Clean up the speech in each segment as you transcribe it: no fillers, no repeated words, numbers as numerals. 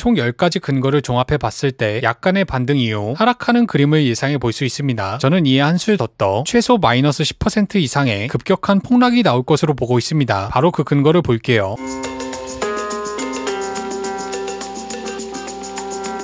총 10가지 근거를 종합해 봤을 때 약간의 반등 이후 하락하는 그림을 예상해 볼 수 있습니다. 저는 이에 한술 더 떠 최소 마이너스 10% 이상의 급격한 폭락이 나올 것으로 보고 있습니다. 바로 그 근거를 볼게요.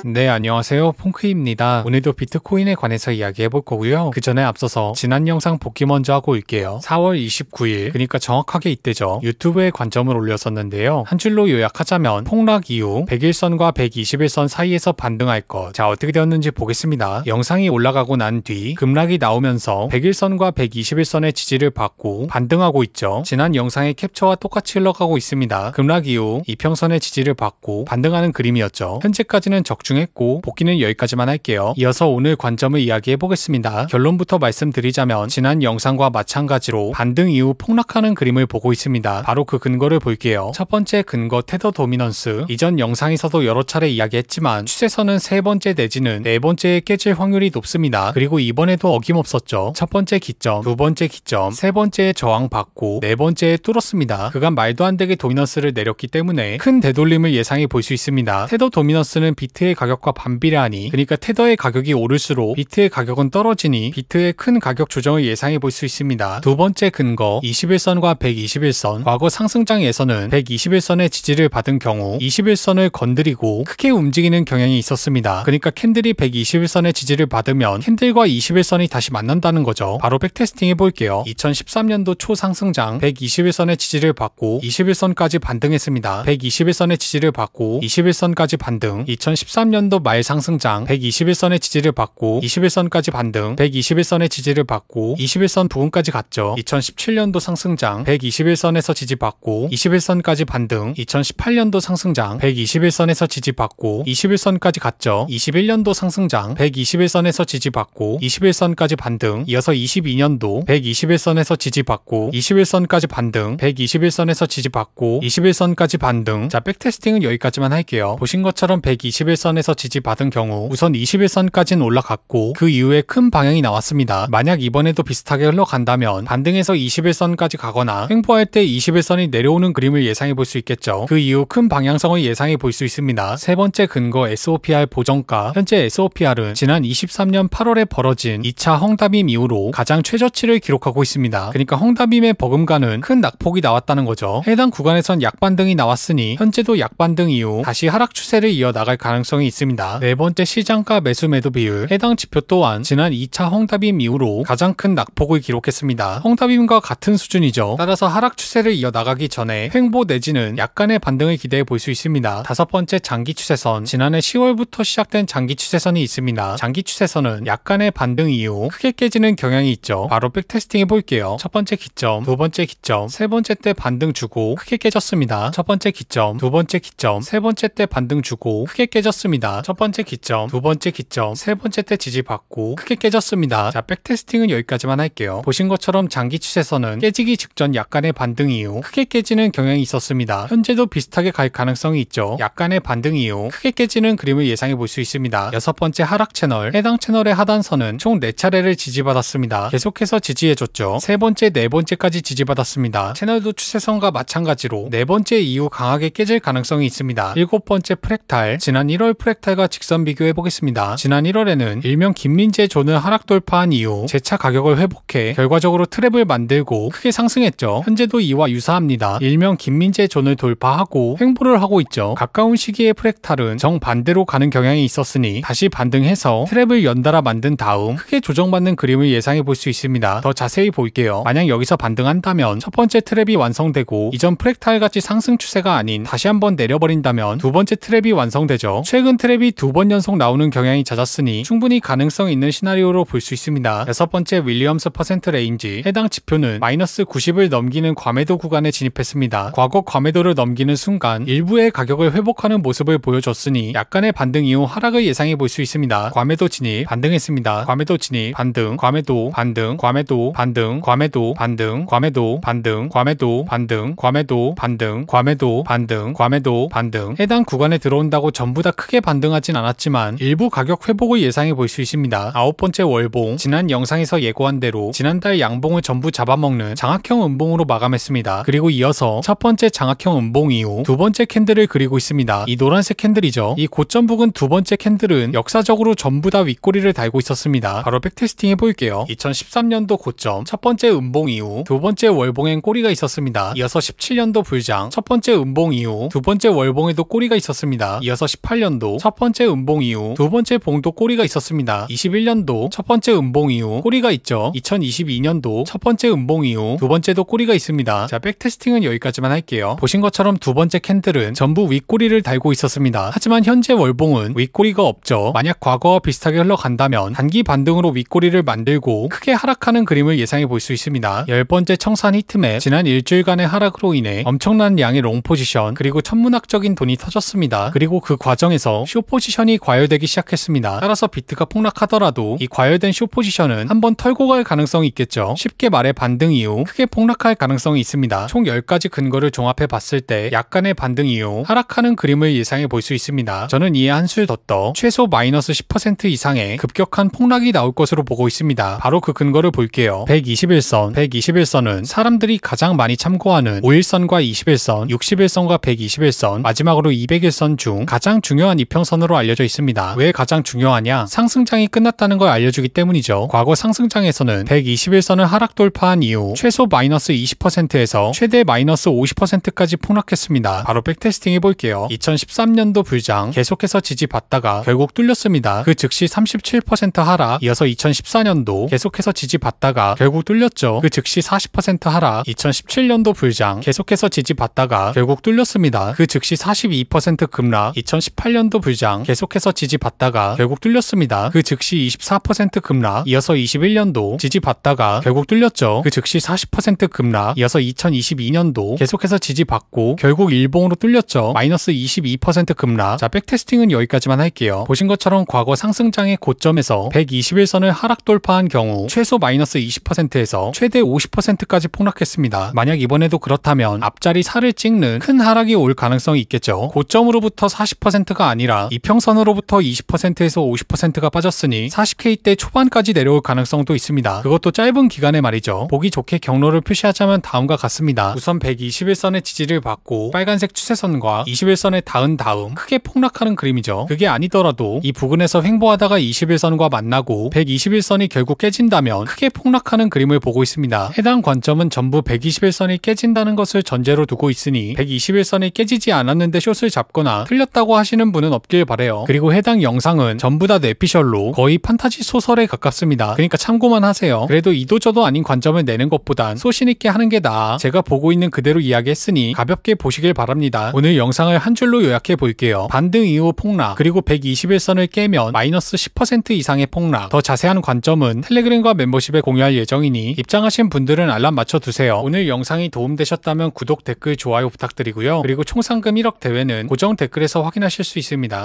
네, 안녕하세요. 퐁크입니다. 오늘도 비트코인에 관해서 이야기해볼 거고요. 그 전에 앞서서 지난 영상 복귀 먼저 하고 올게요. 4월 29일, 그러니까 정확하게 이때죠. 유튜브에 관점을 올렸었는데요. 한 줄로 요약하자면 폭락 이후 100일선과 120일선 사이에서 반등할 것. 자, 어떻게 되었는지 보겠습니다. 영상이 올라가고 난 뒤 급락이 나오면서 100일선과 120일선의 지지를 받고 반등하고 있죠. 지난 영상의 캡처와 똑같이 흘러가고 있습니다. 급락 이후 이평선의 지지를 받고 반등하는 그림이었죠. 현재까지는 적중했고 복귀는 여기까지만 할게요. 이어서 오늘 관점을 이야기해 보겠습니다. 결론부터 말씀드리자면 지난 영상과 마찬가지로 반등 이후 폭락하는 그림을 보고 있습니다. 바로 그 근거를 볼게요. 첫 번째 근거 테더 도미넌스. 이전 영상에서도 여러 차례 이야기했지만 추세선은 세 번째 내지는 네 번째에 깨질 확률이 높습니다. 그리고 이번에도 어김없었죠. 첫 번째 기점, 두 번째 기점, 세 번째에 저항받고 네 번째에 뚫었습니다. 그간 말도 안 되게 도미넌스를 내렸기 때문에 큰 되돌림을 예상해 볼 수 있습니다. 테더 도미넌스는 비트의 가격과 반비례하니, 그러니까 테더의 가격이 오를수록 비트의 가격은 떨어지니 비트의 큰 가격 조정을 예상해 볼 수 있습니다. 두 번째 근거 21선과 121선. 과거 상승장에서는 121선의 지지를 받은 경우 21선을 건드리고 크게 움직이는 경향이 있었습니다. 그러니까 캔들이 121선의 지지를 받으면 캔들과 21선이 다시 만난다는 거죠. 바로 백테스팅 해볼게요. 2013년도 초 상승장 121선의 지지를 받고 21선까지 반등했습니다. 121선의 지지를 받고 21선까지 반등. 2013년도 말 상승장 121선의 지지를 받고 21선까지 반등. 121선의 지지를 받고 21선 부근까지 갔죠. 2017년도 상승장 121선에서 지지받고 21선까지 반등. 2018년도 상승장 121선에서 지지받고 21선까지 갔죠. 21년도 상승장 121선에서 지지받고 21선까지 반등. 이어서 22년도 121선에서 지지받고 21선까지 반등. 121선에서 지지받고 21선까지 반등. 자, 백테스팅은 여기까지만 할게요. 보신 것처럼 121선에서 지지받은 경우 우선 21선까지는 올라갔고 그 이후에 큰 방향이 나왔습니다. 만약 이번에도 비슷하게 흘러간다면 반등해서 21선까지 가거나 횡보할 때 21선이 내려오는 그림을 예상해 볼 수 있겠죠. 그 이후 큰 방향성을 예상해 볼 수 있습니다. 세 번째 근거 SOPR 보정가. 현재 SOPR은 지난 23년 8월에 벌어진 2차 헝다빔 이후로 가장 최저치를 기록하고 있습니다. 그러니까 헝다빔의 버금가는 큰 낙폭이 나왔다는 거죠. 해당 구간에선 약반등이 나왔으니 현재도 약반등 이후 다시 하락 추세를 이어나갈 가능성이 있습니다. 네 번째 시장가 매수 매도 비율. 해당 지표 또한 지난 2차 헝다빔 이후로 가장 큰 낙폭을 기록했습니다. 헝다빔과 같은 수준이죠. 따라서 하락 추세를 이어나가기 전에 횡보 내지는 약간의 반등을 기대해 볼 수 있습니다. 다섯 번째 장기 추세선. 지난해 10월부터 시작된 장기 추세선이 있습니다. 장기 추세선은 약간의 반등 이후 크게 깨지는 경향이 있죠. 바로 백테스팅 해볼게요. 첫 번째 기점, 두 번째 기점, 세 번째 때 반등 주고 크게 깨졌습니다. 첫 번째 기점, 두 번째 기점, 세 번째 때 반등 주고 크게 깨졌습니다. 첫 번째 기점, 두 번째 기점, 세 번째 때 지지받고 크게 깨졌습니다. 자, 백테스팅은 여기까지만 할게요. 보신 것처럼 장기 추세선은 깨지기 직전 약간의 반등 이후 크게 깨지는 경향이 있었습니다. 현재도 비슷하게 갈 가능성이 있죠. 약간의 반등 이후 크게 깨지는 그림을 예상해 볼 수 있습니다. 여섯 번째 하락 채널. 해당 채널의 하단선은 총 4차례를 지지받았습니다. 계속해서 지지해줬죠. 세 번째, 네 번째까지 지지받았습니다. 채널도 추세선과 마찬가지로 네 번째 이후 강하게 깨질 가능성이 있습니다. 일곱 번째 프랙탈. 지난 1월 프랙탈과 직선 비교해 보겠습니다. 지난 1월에는 일명 김민재 존을 하락 돌파한 이후 재차 가격을 회복해 결과적으로 트랩을 만들고 크게 상승했죠. 현재도 이와 유사합니다. 일명 김민재 존을 돌파하고 횡보를 하고 있죠. 가까운 시기에 프랙탈은 정반대로 가는 경향이 있었으니 다시 반등해서 트랩을 연달아 만든 다음 크게 조정받는 그림을 예상해 볼 수 있습니다. 더 자세히 볼게요. 만약 여기서 반등한다면 첫 번째 트랩이 완성되고 이전 프랙탈같이 상승 추세가 아닌 다시 한번 내려버린다면 두 번째 트랩이 완성되죠. 최근 트랩이 두 번 연속 나오는 경향이 잦았으니 충분히 가능성 있는 시나리오로 볼 수 있습니다. 여섯 번째 윌리엄스 퍼센트 레인지. 해당 지표는 마이너스 90을 넘기는 과매도 구간에 진입했습니다. 과거 과매도를 넘기는 순간 일부의 가격을 회복하는 모습을 보여줬으니 약간의 반등 이후 하락을 예상해 볼 수 있습니다. 과매도 진입, 반등했습니다. 과매도 진입, 반등, 과매도, 반등, 과매도, 반등, 과매도, 반등, 과매도, 반등, 과매도, 반등, 과매도, 반등, 과매도, 반등, 과매도, 반등. 해당 구간에 들어온다고 전부 다 크게 반등하진 않았지만 일부 가격 회복을 예상해 볼 수 있습니다. 아홉 번째 월봉, 지난 영상에서 예고한 대로 지난달 양봉을 전부 잡아먹는 장악형 음봉으로 마감했습니다. 그리고 이어서 첫 번째 장악형 음봉 이후 두 번째 캔들을 그리고 있습니다. 이 노란색 캔들이죠. 이 고점 부근 두 번째 캔들은 역사적으로 전부 다 윗꼬리를 달고 있었습니다. 바로 백테스팅 해볼게요. 2013년도 고점 첫 번째 음봉 이후 두 번째 월봉엔 꼬리가 있었습니다. 이어서 17년도 불장 첫 번째 음봉 이후 두 번째 월봉에도 꼬리가 있었습니다. 이어서 18년도 첫 번째 음봉 이후 두 번째 봉도 꼬리가 있었습니다. 21년도 첫 번째 음봉 이후 꼬리가 있죠. 2022년도 첫 번째 음봉 이후 두 번째도 꼬리가 있습니다. 자, 백테스팅은 여기까지만 할게요. 보신 것처럼 두 번째 캔들은 전부 윗꼬리를 달고 있었습니다. 하지만 현재 월봉은 윗꼬리가 없죠. 만약 과거와 비슷하게 흘러간다면 단기 반등으로 윗꼬리를 만들고 크게 하락하는 그림을 예상해 볼 수 있습니다. 10번째 청산 히트맵, 지난 일주일간의 하락으로 인해 엄청난 양의 롱 포지션 그리고 천문학적인 돈이 터졌습니다. 그리고 그 과정에서 숏 포지션이 과열되기 시작했습니다. 따라서 비트가 폭락하더라도 이 과열된 숏 포지션은 한번 털고 갈 가능성이 있겠죠. 쉽게 말해 반등 이후 크게 폭락할 가능성이 있습니다. 총 10가지 근거를 종합해 봤을 때 약간의 반등 이후 하락하는 그림을 예상해 볼 수 있습니다. 저는 이에 한술 더 떠 최소 마이너스 10% 이상의 급격한 폭락이 나올 것으로 보고 있습니다. 바로 그 근거를 볼게요. 121선, 121선은 사람들이 가장 많이 참고하는 5일선과 21선, 61선과 121선, 마지막으로 200일선 중 가장 중요한 이평선으로 알려져 있습니다. 왜 가장 중요하냐? 상승장이 끝났다는 걸 알려주기 때문이죠. 과거 상승장에서는 121선을 하락 돌파한 이후 최소 마이너스 20%에서 최대 마이너스 50%까지 폭락했습니다. 바로 백테스팅 해볼게요. 2013년도 불장 계속해서 지지받다가 결국 뚫렸습니다. 그 즉시 37% 하락. 이어서 2014년도 계속해서 지지받다가 결국 뚫렸죠. 그 즉시 40% 하락. 2017년도 불장 계속해서 지지받다가 결국 뚫렸습니다. 그 즉시 42% 급락. 2018년도 불장 계속해서 지지받다가 결국 뚫렸습니다. 그 즉시 24% 급락. 이어서 21년도 지지받다가 결국 뚫렸죠. 그 즉시 40% 급락. 이어서 2022년도 계속해서 지지받고 결국 일봉으로 뚫렸죠. 마이너스 22% 급락. 자, 백테스팅은 여기까지만 할게요. 보신 것처럼 과거 상승장의 고점에서 121선을 하락 돌파한 경우 최소 마이너스 20%에서 최대 50%까지 폭락했습니다. 만약 이번에도 그렇다면 앞자리 4를 찍는 큰 하락이 올 가능성이 있겠죠. 고점으로부터 40%가 아니라 이평선으로부터 20%에서 50%가 빠졌으니 40K대 초반까지 내려올 가능성도 있습니다. 그것도 짧은 기간에 말이죠. 보기 좋게 경로를 표시하자면 다음과 같습니다. 우선 121선의 지지를 받고 빨간색 추세선과 21선에 닿은 다음 크게 폭락하는 그림이죠. 그게 아니더라도 이 부근에서 횡보하다가 21선과 만나고 121선이 결국 깨진다면 크게 폭락하는 그림을 보고 있습니다. 해당 관점은 전부 121선이 깨진다는 것을 전제로 두고 있으니 121선이 깨지지 않았는데 숏을 잡거나 틀렸다고 하시는 분은 없길 바래요. 그리고 해당 영상은 전부 다 뇌피셜로 거의 판타지 소설에 가깝습니다. 그러니까 참고만 하세요. 그래도 이도저도 아닌 관점을 내는 것보단 소신 있게 하는 게 나아 제가 보고 있는 그대로 이야기했으니 가볍게 보시길 바랍니다. 오늘 영상을 한 줄로 요약해 볼게요. 반등 이후 폭락, 그리고 121선을 깨면 마이너스 10% 이상의 폭락. 더 자세한 관점은 텔레그램과 멤버십에 공유할 예정이니 입장하신 분들은 알람 맞춰두세요. 오늘 영상이 도움되셨다면 구독, 댓글, 좋아요 부탁드리고요. 그리고 총 상금 1억 대회는 고정 댓글에서 확인하실 수 있습니다.